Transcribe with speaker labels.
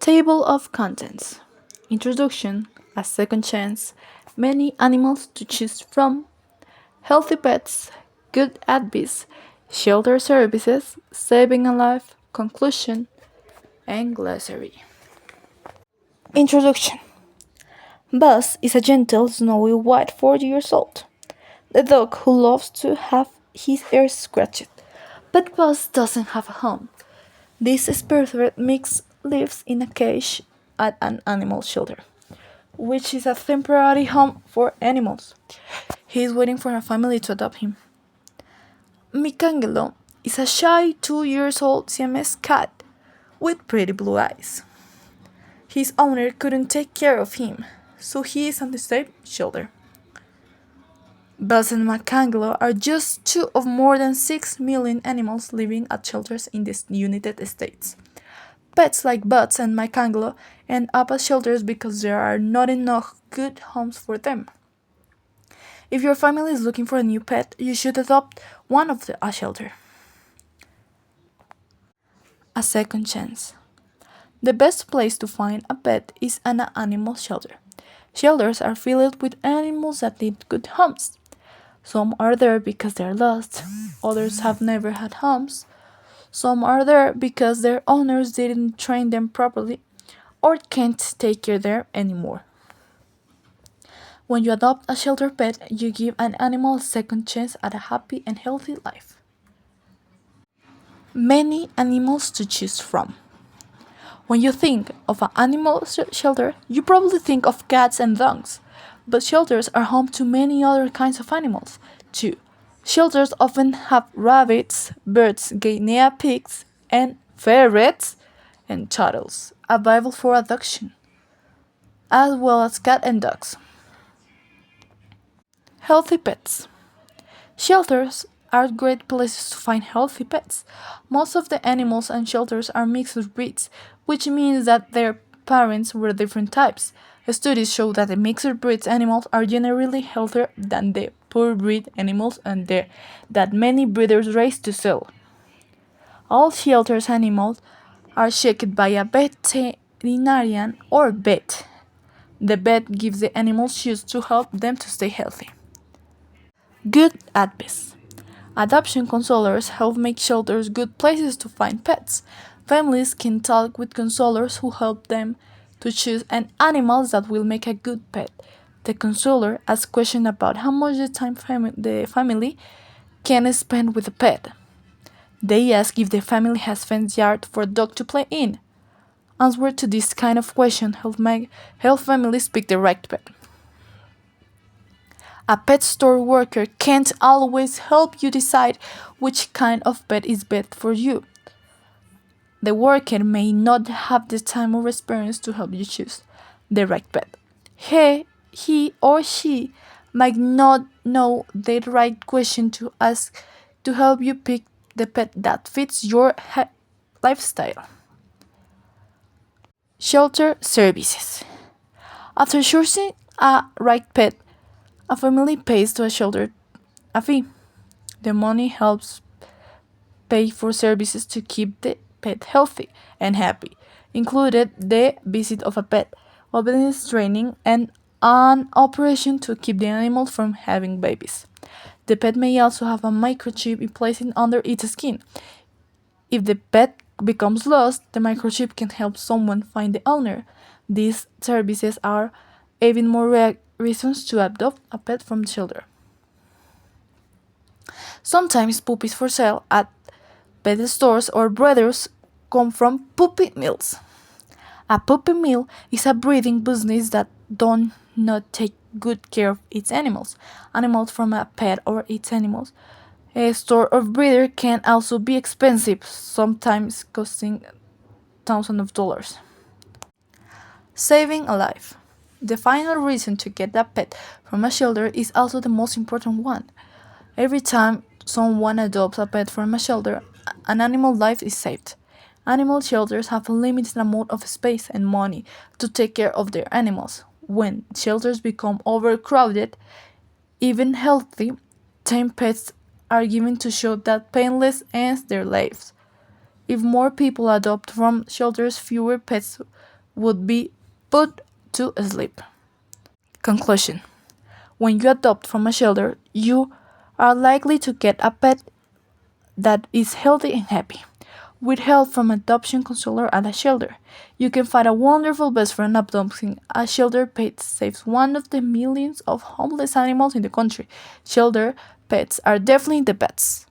Speaker 1: Table of Contents. Introduction, a second chance, many animals to choose from, healthy pets, good advice, shelter services, saving a life, conclusion, and glossary. Introduction. Buzz is a gentle, snowy white 4 years old. The dog who loves to have his ears scratched. But Buzz doesn't have a home. This spirited mix lives in a cage at an animal shelter, which is a temporary home for animals. He is waiting for a family to adopt him. Michelangelo is a shy 2 years old Siamese cat with pretty blue eyes. His owner couldn't take care of him, so he is on the state shelter. Buzz and Michelangelo are just two of more than 6 million animals living at shelters in the United States. Pets like Buzz and Michelangelo end up at shelters because there are not enough good homes for them. If your family is looking for a new pet, you should adopt one of a shelter. A second chance. The best place to find a pet is an animal shelter. Shelters are filled with animals that need good homes. Some are there because they're lost, others have never had homes. Some are there because their owners didn't train them properly or can't take care there anymore. When you adopt a shelter pet, you give an animal a second chance at a happy and healthy life. Many animals to choose from. When you think of an animal shelter, you probably think of cats and dogs, but shelters are home to many other kinds of animals, too. Shelters often have rabbits, birds, guinea pigs, and ferrets and turtles available for adoption, as well as cats and dogs. Healthy pets. Shelters are great places to find healthy pets. Most of the animals and shelters are mixed breeds, which means that their parents were different types. Studies show that the mixed breed animals are generally healthier than the pure breed animals and that many breeders raise to sell. All shelters animals are checked by a veterinarian or vet. The vet gives the animals shoes to help them to stay healthy. Good advice. Adoption counselors help make shelters good places to find pets. Families can talk with counselors who help them to choose an animal that will make a good pet. The counselor asks questions about how much the family can spend with the pet. They ask if the family has fenced yard for a dog to play in. Answers to this kind of question help families pick the right pet. A pet store worker can't always help you decide which kind of pet is best for you. The worker may not have the time or experience to help you choose the right pet. He or she might not know the right question to ask to help you pick the pet that fits your lifestyle. Shelter services. After choosing a right pet, a family pays to a shelter a fee. The money helps pay for services to keep the pet healthy and happy, included the visit of a pet, obedience training, and an operation to keep the animal from having babies. The pet may also have a microchip placed under its skin. If the pet becomes lost, the microchip can help someone find the owner. These services are even more reasons to adopt a pet from the shelter. Sometimes puppies for sale at pet stores or breeders come from puppy mills. A puppy mill is a breeding business that does not take good care of its animals. Animals from a pet or its animals. A store or breeder can also be expensive, sometimes costing thousands of dollars. Saving a life. The final reason to get a pet from a shelter is also the most important one. Every time someone adopts a pet from a shelter, an animal life is saved. Animal shelters have a limited amount of space and money to take care of their animals. When shelters become overcrowded, even healthy, tame pets are given to show that painless ends their lives. If more people adopt from shelters, fewer pets would be put to sleep. Conclusion: when you adopt from a shelter, you are likely to get a pet that is healthy and happy. With help from adoption counselor at a shelter, you can find a wonderful best friend. Adopting a shelter pet saves one of the millions of homeless animals in the country. Shelter pets are definitely the best.